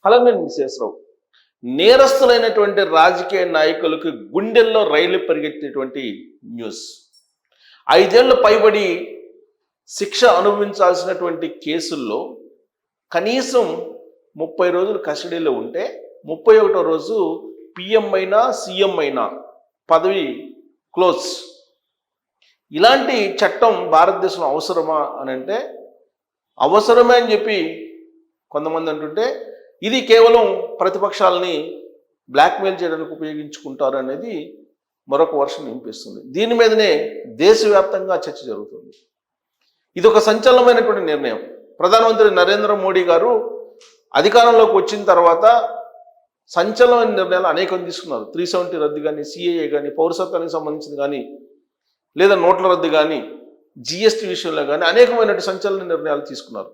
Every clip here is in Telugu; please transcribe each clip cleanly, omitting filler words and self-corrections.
అలాగే విశేషరావు నేరస్తులైనటువంటి రాజకీయ నాయకులకు గుండెల్లో రైలు పరిగెత్తేటువంటి న్యూస్. 5 ఏళ్ళు పైబడి శిక్ష అనుభవించాల్సినటువంటి కేసుల్లో కనీసం 30 రోజులు కస్టడీలో ఉంటే 31వ రోజు పిఎం అయినా సీఎం అయినా పదవి క్లోజ్. ఇలాంటి చట్టం భారతదేశంలో అవసరమా అని అంటే అవసరమే అని చెప్పి కొంతమంది అంటుంటే ఇది కేవలం ప్రతిపక్షాలని బ్లాక్మెయిల్ చేయడానికి ఉపయోగించుకుంటారు అనేది మరొక వర్షన్ వినిపిస్తుంది. దీని మీదనే దేశవ్యాప్తంగా చర్చ జరుగుతుంది. ఇది ఒక సంచలనమైనటువంటి నిర్ణయం. ప్రధానమంత్రి నరేంద్ర మోడీ గారు అధికారంలోకి వచ్చిన తర్వాత సంచలనమైన నిర్ణయాలు అనేకం తీసుకున్నారు. 370 రద్దు కానీ, సిఏఏ కానీ, పౌరసత్వానికి సంబంధించింది కానీ, లేదా నోట్ల రద్దు కానీ, జిఎస్టీ విషయంలో కానీ అనేకమైనటువంటి సంచలన నిర్ణయాలు తీసుకున్నారు.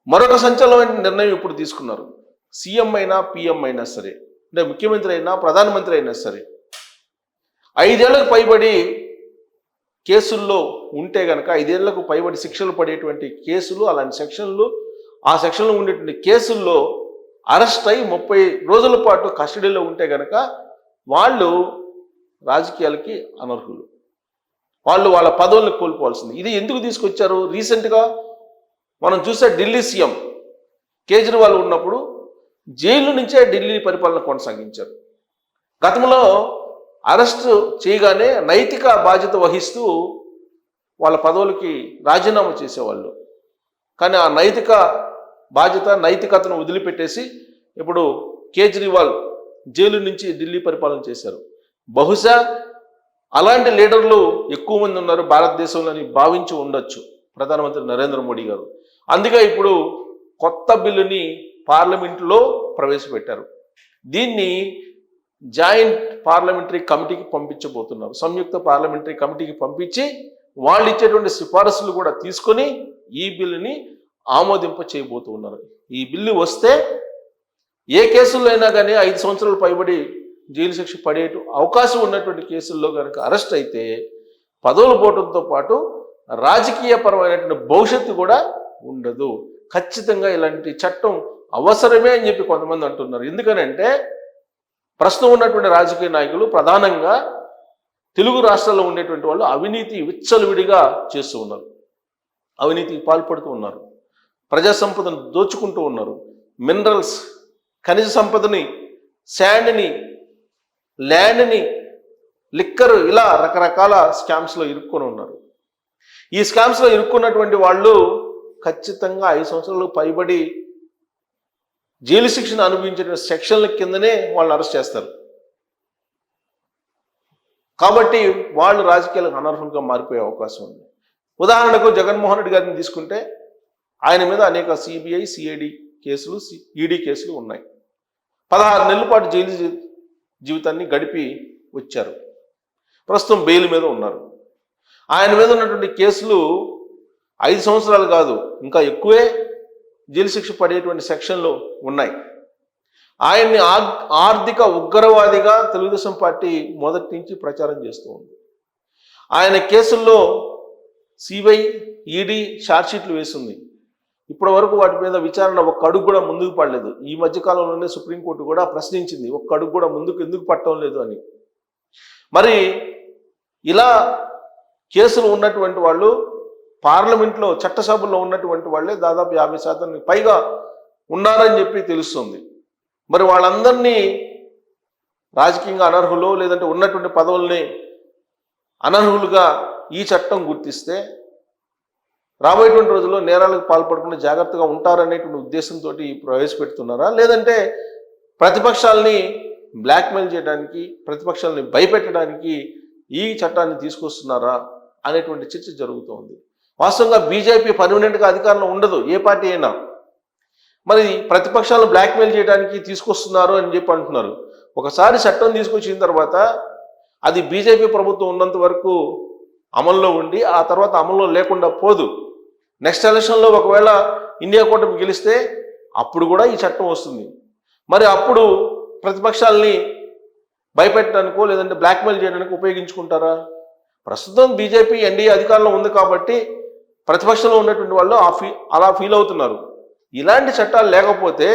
మరొక సంచలనమైన నిర్ణయం ఇప్పుడు తీసుకున్నారు. సీఎం అయినా పిఎం అయినా సరే, అంటే ముఖ్యమంత్రి అయినా ప్రధానమంత్రి అయినా సరే 5 ఏళ్లకు పైబడి కేసుల్లో ఉంటే కనుక 5 ఏళ్లకు పైబడి శిక్షలు పడేటువంటి కేసులు, అలాంటి సెక్షన్లు, ఆ సెక్షన్లో ఉండేటువంటి కేసుల్లో అరెస్ట్ అయి 30 రోజుల పాటు కస్టడీలో ఉంటే కనుక వాళ్ళు రాజకీయాలకి అనర్హులు. వాళ్ళు వాళ్ళ పదవులను కోల్పోవాల్సింది. ఇది ఎందుకు తీసుకొచ్చారు? రీసెంట్గా మనం చూసే ఢిల్లీ సీఎం కేజ్రీవాల్ ఉన్నప్పుడు జైలు నుంచే ఢిల్లీ పరిపాలన కొనసాగించారు. గతంలో అరెస్ట్ చేయగానే నైతిక బాధ్యత వహిస్తూ వాళ్ళ పదవులకి రాజీనామా చేసేవాళ్ళు. కానీ ఆ నైతిక బాధ్యత, నైతికతను వదిలిపెట్టేసి ఇప్పుడు కేజ్రీవాల్ జైలు నుంచి ఢిల్లీ పరిపాలన చేశారు. బహుశా అలాంటి లీడర్లు ఎక్కువ మంది ఉన్నారు భారతదేశంలో అని భావించి ఉండొచ్చు ప్రధానమంత్రి నరేంద్ర మోడీ గారు. అందుకే ఇప్పుడు కొత్త బిల్లుని పార్లమెంట్లో ప్రవేశపెట్టారు. దీన్ని జాయింట్ పార్లమెంటరీ కమిటీకి పంపించబోతున్నారు. సంయుక్త పార్లమెంటరీ కమిటీకి పంపించి వాళ్ళు ఇచ్చేటువంటి సిఫారసులు కూడా తీసుకొని ఈ బిల్లుని ఆమోదింప చేయబోతూ ఉన్నారు. ఈ బిల్లు వస్తే ఏ కేసుల్లో అయినా కానీ 5 సంవత్సరాలు పైబడి జైలు శిక్ష పడే అవకాశం ఉన్నటువంటి కేసుల్లో కనుక అరెస్ట్ అయితే పదవులు పోవడంతో పాటు రాజకీయపరమైనటువంటి భవిష్యత్తు కూడా ఉండదు. ఖచ్చితంగా ఇలాంటి చట్టం అవసరమే అని చెప్పి కొంతమంది అంటున్నారు. ఎందుకనంటే ప్రస్తుతం ఉన్నటువంటి రాజకీయ నాయకులు ప్రధానంగా తెలుగు రాష్ట్రాల్లో ఉండేటువంటి వాళ్ళు అవినీతి విచ్చలవిడిగా చేస్తూ ఉన్నారు, అవినీతికి పాల్పడుతూ ఉన్నారు, ప్రజా సంపదను దోచుకుంటూ ఉన్నారు, మినరల్స్ ఖనిజ సంపదని, శాండ్ని, ల్యాండ్ని, లిక్కర్, ఇలా రకరకాల స్కామ్స్లో ఇరుక్కొని ఉన్నారు. ఈ స్కామ్స్లో ఇరుక్కున్నటువంటి వాళ్ళు ఖచ్చితంగా 5 సంవత్సరాలు పైబడి జైలు శిక్షను అనుభవించిన సెక్షన్ల కిందనే వాళ్ళని అరెస్ట్ చేస్తారు. కాబట్టి వాళ్ళు రాజకీయాలకు అనర్హులుగా మారిపోయే అవకాశం ఉంది. ఉదాహరణకు జగన్మోహన్ రెడ్డి గారిని తీసుకుంటే ఆయన మీద అనేక సిబిఐ, సిఐడి కేసులు, ఈడీ కేసులు ఉన్నాయి. 16 నెలల పాటు జైలు జీవితాన్ని గడిపి వచ్చారు. ప్రస్తుతం బెయిల్ మీద ఉన్నారు. ఆయన మీద ఉన్నటువంటి కేసులు 5 సంవత్సరాలు కాదు, ఇంకా ఎక్కువే జైలు శిక్ష పడేటువంటి సెక్షన్లు ఉన్నాయి. ఆయన్ని ఆర్థిక ఉగ్రవాదిగా తెలుగుదేశం పార్టీ మొదటి నుంచి ప్రచారం చేస్తూ ఉంది. ఆయన కేసుల్లో సిబిఐ, ఈడీ ఛార్జ్షీట్లు వేసింది. ఇప్పటి వరకు వాటి మీద విచారణ ఒక్క అడుగు కూడా ముందుకు పడలేదు. ఈ మధ్యకాలంలోనే సుప్రీంకోర్టు కూడా ప్రశ్నించింది, ఒక్క అడుగు కూడా ముందుకు ఎందుకు పట్టడం లేదు అని. మరి ఇలా కేసులు ఉన్నటువంటి వాళ్ళు పార్లమెంట్లో, చట్టసభల్లో ఉన్నటువంటి వాళ్ళే దాదాపు 50% పైగా ఉన్నారని చెప్పి తెలుస్తుంది. మరి వాళ్ళందరినీ రాజకీయంగా అనర్హులు, లేదంటే ఉన్నటువంటి పదవుల్ని అనర్హులుగా ఈ చట్టం గుర్తిస్తే రాబోయేటువంటి రోజుల్లో నేరాలకు పాల్పడకుండా జాగ్రత్తగా ఉంటారనేటువంటి ఉద్దేశంతో ప్రవేశపెడుతున్నారా, లేదంటే ప్రతిపక్షాలని బ్లాక్మెయిల్ చేయడానికి, ప్రతిపక్షాలని భయపెట్టడానికి ఈ చట్టాన్ని తీసుకొస్తున్నారా అనేటువంటి చర్చ జరుగుతోంది. వాస్తవంగా బీజేపీ పర్మనెంట్గా అధికారంలో ఉండదు, ఏ పార్టీ అయినా. మరి ప్రతిపక్షాలను బ్లాక్మెయిల్ చేయడానికి తీసుకొస్తున్నారు అని చెప్పి అంటున్నారు. ఒకసారి చట్టం తీసుకొచ్చిన తర్వాత అది బీజేపీ ప్రభుత్వం ఉన్నంత వరకు అమల్లో ఉండి ఆ తర్వాత అమల్లో లేకుండా పోదు. నెక్స్ట్ ఎలక్షన్లో ఒకవేళ ఇండియా కూటమి గెలిస్తే అప్పుడు కూడా ఈ చట్టం వస్తుంది. మరి అప్పుడు ప్రతిపక్షాలని భయపెట్టడానికో లేదంటే బ్లాక్మెయిల్ చేయడానికి ఉపయోగించుకుంటారా? ప్రస్తుతం బీజేపీ ఎన్డీఏ అధికారంలో ఉంది కాబట్టి ప్రతిపక్షంలో ఉన్నటువంటి వాళ్ళు అలా ఫీల్ అవుతున్నారు. ఇలాంటి చట్టాలు లేకపోతే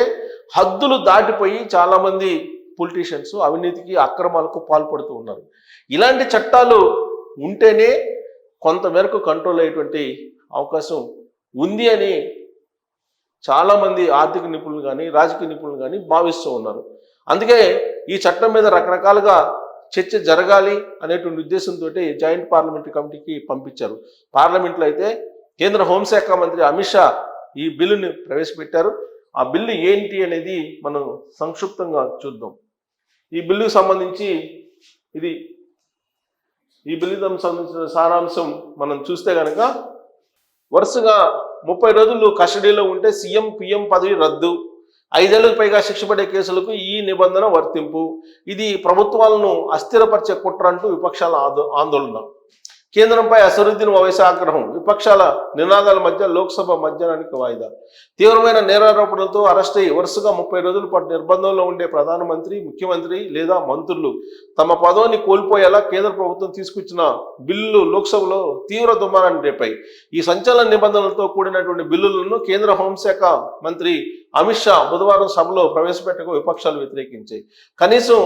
హద్దులు దాటిపోయి చాలామంది పొలిటీషియన్స్ అవినీతికి అక్రమాలకు పాల్పడుతూ ఉన్నారు. ఇలాంటి చట్టాలు ఉంటేనే కొంతమేరకు కంట్రోల్ అయ్యేటువంటి అవకాశం ఉంది అని చాలామంది ఆర్థిక నిపుణులు కానీ రాజకీయ నిపుణులు కానీ భావిస్తూ ఉన్నారు. అందుకే ఈ చట్టం మీద రకరకాలుగా చర్చ జరగాలి అనేటువంటి ఉద్దేశంతో జాయింట్ పార్లమెంటరీ కమిటీకి పంపించారు. పార్లమెంట్లో అయితే కేంద్ర హోంశాఖ మంత్రి అమిత్ షా ఈ బిల్లుని ప్రవేశపెట్టారు. ఆ బిల్లు ఏంటి అనేది మనం సంక్షిప్తంగా చూద్దాం. ఈ బిల్లుకు సంబంధించి ఈ బిల్లుకు సంబంధించిన సారాంశం మనం చూస్తే కనుక వరుసగా 30 రోజులు కస్టడీలో ఉంటే సీఎం పిఎం పదవి రద్దు, 5 ఏళ్లకు పైగా శిక్ష పడే కేసులకు ఈ నిబంధన వర్తింపు. ఇది ప్రభుత్వాలను అస్థిరపరిచే కుట్ర అంటూ విపక్షాల ఆందోళన. కేంద్రంపై అసరుద్దీన్ ఓవైసీ ఆగ్రహం. విపక్షాల నినాదాల మధ్య లోక్సభ మధ్యాహ్నానికి వాయిదా. తీవ్రమైన నేరారోపణలతో అరెస్ట్ అయ్యి వరుసగా 30 రోజుల పాటు నిర్బంధంలో ఉండే ప్రధానమంత్రి, ముఖ్యమంత్రి లేదా మంత్రులు తమ పదవిని కోల్పోయేలా కేంద్ర ప్రభుత్వం తీసుకొచ్చిన బిల్లులు లోక్సభలో తీవ్ర దుమారాన్ని రేపాయి. ఈ సంచలన నిబంధనలతో కూడినటువంటి బిల్లులను కేంద్ర హోంశాఖ మంత్రి అమిత్ షా బుధవారం సభలో ప్రవేశపెట్టగా విపక్షాలు వ్యతిరేకించాయి. కనీసం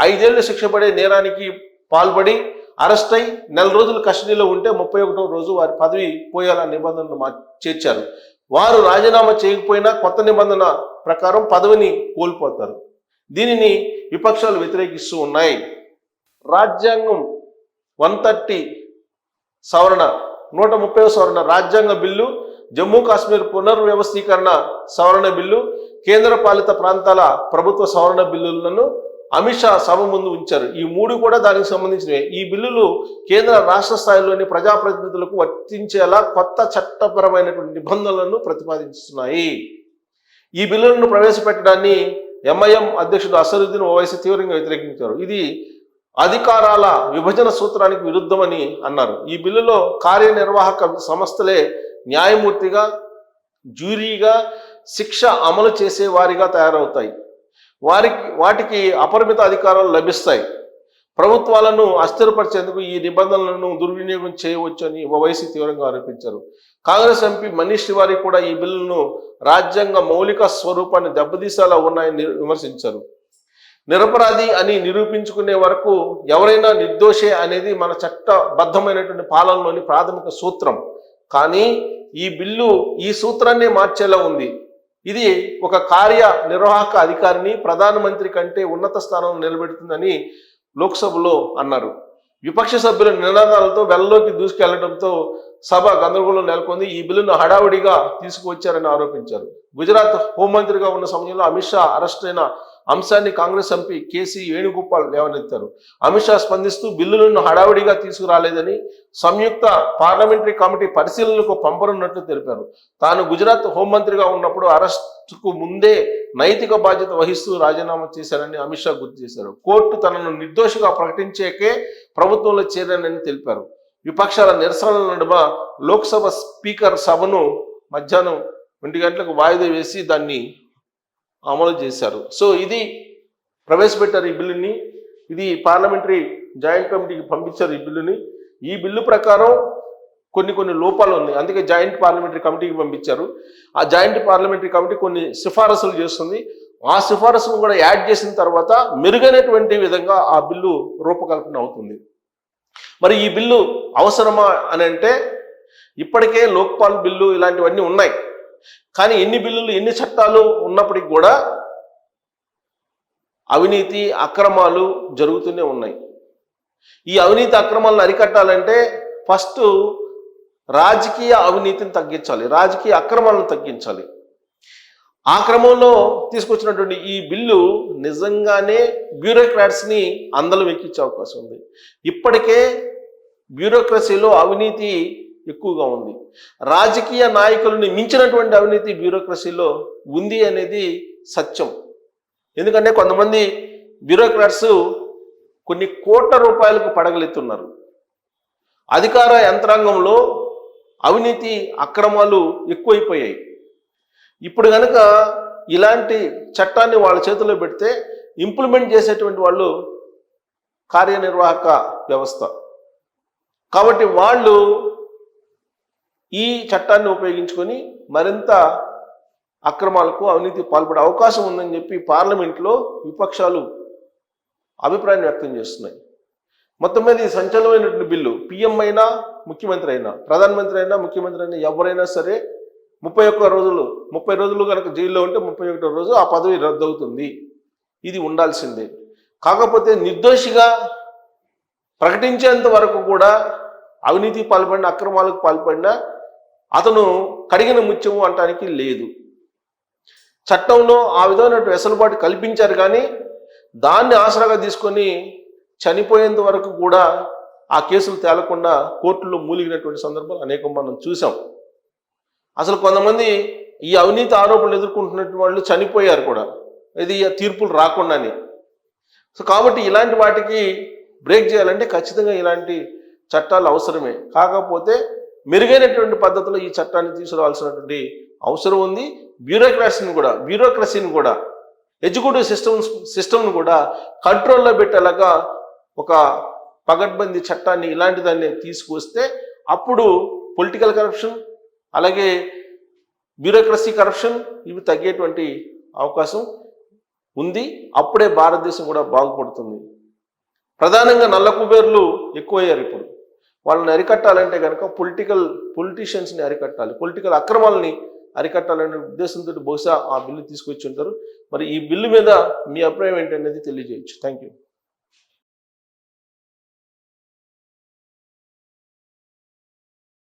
5 ఏళ్లు శిక్ష పడే నేరానికి పాల్పడి అరెస్ట్ అయి 4 రోజులు కస్టడీలో ఉంటే 31వ రోజు వారి పదవి పోయేలా నిబంధనలు చేర్చారు. వారు రాజీనామా చేయకపోయినా కొత్త నిబంధన ప్రకారం పదవిని కోల్పోతారు. దీనిని విపక్షాలు వ్యతిరేకిస్తూ ఉన్నాయి. రాజ్యాంగం 130 సవరణ 130వ సవరణ రాజ్యాంగ బిల్లు, జమ్మూ కాశ్మీర్ పునర్వ్యవస్థీకరణ సవరణ బిల్లు, కేంద్ర పాలిత ప్రాంతాల ప్రభుత్వ సవరణ బిల్లులను అమిత్ షా సభ ముందు ఉంచారు. ఈ 3 కూడా దానికి సంబంధించినవి. ఈ బిల్లులు కేంద్ర రాష్ట్ర స్థాయిలోని ప్రజాప్రతినిధులకు వర్తించేలా కొత్త చట్టపరమైనటువంటి నిబంధనలను ప్రతిపాదిస్తున్నాయి. ఈ బిల్లులను ప్రవేశపెట్టడాన్ని ఎంఐఎం అధ్యక్షుడు అసరుద్దీన్ ఓవైసీ తీవ్రంగా వ్యతిరేకించారు. ఇది అధికారాల విభజన సూత్రానికి విరుద్ధమని అన్నారు. ఈ బిల్లులో కార్యనిర్వాహక సంస్థలే న్యాయమూర్తిగా, జ్యూరీగా, శిక్ష అమలు చేసే వారిగా తయారవుతాయి. వాటికి అపరిమిత అధికారాలు లభిస్తాయి. ప్రభుత్వాలను అస్థిరపరిచేందుకు ఈ నిబంధనలను దుర్వినియోగం చేయవచ్చని ఓవైసీ తీవ్రంగా ఆరోపించారు. కాంగ్రెస్ ఎంపీ మనీష్ తివారీ కూడా ఈ బిల్లును రాజ్యాంగ మౌలిక స్వరూపాన్ని దెబ్బతీసేలా ఉన్నాయని విమర్శించారు. నిరపరాధి అని నిరూపించుకునే వరకు ఎవరైనా నిర్దోషే అనేది మన చట్టబద్ధమైనటువంటి పాలనలోని ప్రాథమిక సూత్రం. కానీ ఈ బిల్లు ఈ సూత్రాన్ని మార్చేలా ఉంది. ఇది ఒక కార్యనిర్వాహక అధికారిని ప్రధానమంత్రి కంటే ఉన్నత స్థానంలో నిలబెడుతుందని లోక్సభలో అన్నారు. విపక్ష సభ్యుల నినాదాలతో వెల్లలోకి దూసుకెళ్లడంతో సభ గందరగోళం నెలకొంది. ఈ బిల్లును హడావుడిగా తీసుకువచ్చారని ఆరోపించారు. గుజరాత్ హోంమంత్రిగా ఉన్న సమయంలో అమిత్ షా అరెస్ట్ అయిన అంశాన్ని కాంగ్రెస్ ఎంపీ కేసీ వేణుగోపాల్ లేవనెత్తారు. అమిత్ షా స్పందిస్తూ బిల్లులను హడావుడిగా తీసుకురాలేదని సంయుక్త పార్లమెంటరీ కమిటీ పరిశీలనకు పంపనున్నట్లు తెలిపారు. తాను గుజరాత్ హోంమంత్రిగా ఉన్నప్పుడు అరెస్టుకు ముందే నైతిక బాధ్యత వహిస్తూ రాజీనామా చేశారని అమిత్ షా గుర్తు చేశారు. కోర్టు తనను నిర్దోషిగా ప్రకటించేకే ప్రభుత్వంలో చేరానని తెలిపారు. విపక్షాల నిరసనల నడుమ లోక్సభ స్పీకర్ సభను మధ్యాహ్నం 1 గంటలకు వాయిదా వేసి దాన్ని అమలు చేశారు. సో ఇది ప్రవేశపెట్టారు ఈ బిల్లుని. ఇది పార్లమెంటరీ జాయింట్ కమిటీకి పంపించారు ఈ బిల్లుని. ఈ బిల్లు ప్రకారం కొన్ని లోపాలు ఉన్నాయి. అందుకే జాయింట్ పార్లమెంటరీ కమిటీకి పంపించారు. ఆ జాయింట్ పార్లమెంటరీ కమిటీ కొన్ని సిఫారసులు చేస్తుంది. ఆ సిఫారసును కూడా యాడ్ చేసిన తర్వాత మెరుగైనటువంటి విధంగా ఆ బిల్లు రూపకల్పన అవుతుంది. మరి ఈ బిల్లు అవసరమా అని అంటే ఇప్పటికే లోక్పాల్ బిల్లు ఇలాంటివన్నీ ఉన్నాయి. కానీ ఎన్ని బిల్లులు ఎన్ని చట్టాలు ఉన్నప్పటికీ కూడా అవినీతి అక్రమాలు జరుగుతూనే ఉన్నాయి. ఈ అవినీతి అక్రమాలను అరికట్టాలంటే ఫస్ట్ రాజకీయ అవినీతిని తగ్గించాలి, రాజకీయ అక్రమాలను తగ్గించాలి. ఆ క్రమంలో తీసుకొచ్చినటువంటి ఈ బిల్లు నిజంగానే బ్యూరోక్రాట్స్ని అందలం ఎక్కించే అవకాశం ఉంది. ఇప్పటికే బ్యూరోక్రసీలో అవినీతి ఎక్కువగా ఉంది. రాజకీయ నాయకులను మించినటువంటి అవినీతి బ్యూరోక్రసీలో ఉంది అనేది సత్యం. ఎందుకంటే కొంతమంది బ్యూరోక్రాట్స్ కొన్ని కోట్ల రూపాయలకు పడగలెత్తున్నారు. అధికార యంత్రాంగంలో అవినీతి అక్రమాలు ఎక్కువైపోయాయి. ఇప్పుడు కనుక ఇలాంటి చట్టాన్ని వాళ్ళ చేతిలో పెడితే ఇంప్లిమెంట్ చేసేటువంటి వాళ్ళు కార్యనిర్వాహక వ్యవస్థ. కాబట్టి వాళ్ళు ఈ చట్టాన్ని ఉపయోగించుకొని మరింత అక్రమాలకు అవినీతి పాల్పడే అవకాశం ఉందని చెప్పి పార్లమెంట్లో విపక్షాలు అభిప్రాయం వ్యక్తం చేస్తున్నాయి. మొత్తం మీద ఈ సంచలనమైనటువంటి బిల్లు పిఎం అయినా ముఖ్యమంత్రి అయినా ప్రధానమంత్రి అయినా ముఖ్యమంత్రి అయినా ఎవరైనా సరే 30 రోజులు కనుక జైల్లో ఉంటే 31వ రోజు ఆ పదవి రద్దవుతుంది. ఇది ఉండాల్సిందే. కాకపోతే నిర్దోషిగా ప్రకటించేంత వరకు కూడా అవినీతి పాల్పడిన అక్రమాలకు పాల్పడిన అతను కడిగిన ముత్యము అనటానికి లేదు. చట్టంలో ఆ విధమైన వెసులుబాటు కల్పించారు, కానీ దాన్ని ఆసరాగా తీసుకొని చనిపోయేంత వరకు కూడా ఆ కేసులు తేలకుండా కోర్టుల్లో మూలిగినటువంటి సందర్భాలు అనేకం మనం చూసాం. అసలు కొంతమంది ఈ అవినీతి ఆరోపణలు ఎదుర్కొంటున్నటువంటి వాళ్ళు చనిపోయారు కూడా, ఇది తీర్పులు రాకుండానే. సో కాబట్టి ఇలాంటి వాటికి బ్రేక్ చేయాలంటే ఖచ్చితంగా ఇలాంటి చట్టాలు అవసరమే. కాకపోతే మెరుగైనటువంటి పద్ధతిలో ఈ చట్టాన్ని తీసుకురావాల్సినటువంటి అవసరం ఉంది. బ్యూరోక్రసీని కూడా ఎగ్జిక్యూటివ్ సిస్టమ్ను కూడా కంట్రోల్లో పెట్టేలాగా ఒక పగడ్బందీ చట్టాన్ని ఇలాంటి దాన్ని తీసుకువస్తే అప్పుడు పొలిటికల్ కరప్షన్ అలాగే బ్యూరోక్రసీ కరప్షన్ ఇవి తగ్గేటువంటి అవకాశం ఉంది. అప్పుడే భారతదేశం కూడా బాగుపడుతుంది. ప్రధానంగా నల్ల కుబేర్లు ఎక్కువయ్యారు. ఇప్పుడు వాళ్ళని అరికట్టాలంటే కనుక పొలిటీషియన్స్ని అరికట్టాలి, పొలిటికల్ అక్రమాలని అరికట్టాలనే ఉద్దేశంతో బహుశా ఆ బిల్లు తీసుకొచ్చి ఉంటారు. మరి ఈ బిల్లు మీద మీ అభిప్రాయం ఏంటనేది తెలియజేయచ్చు. Thank you.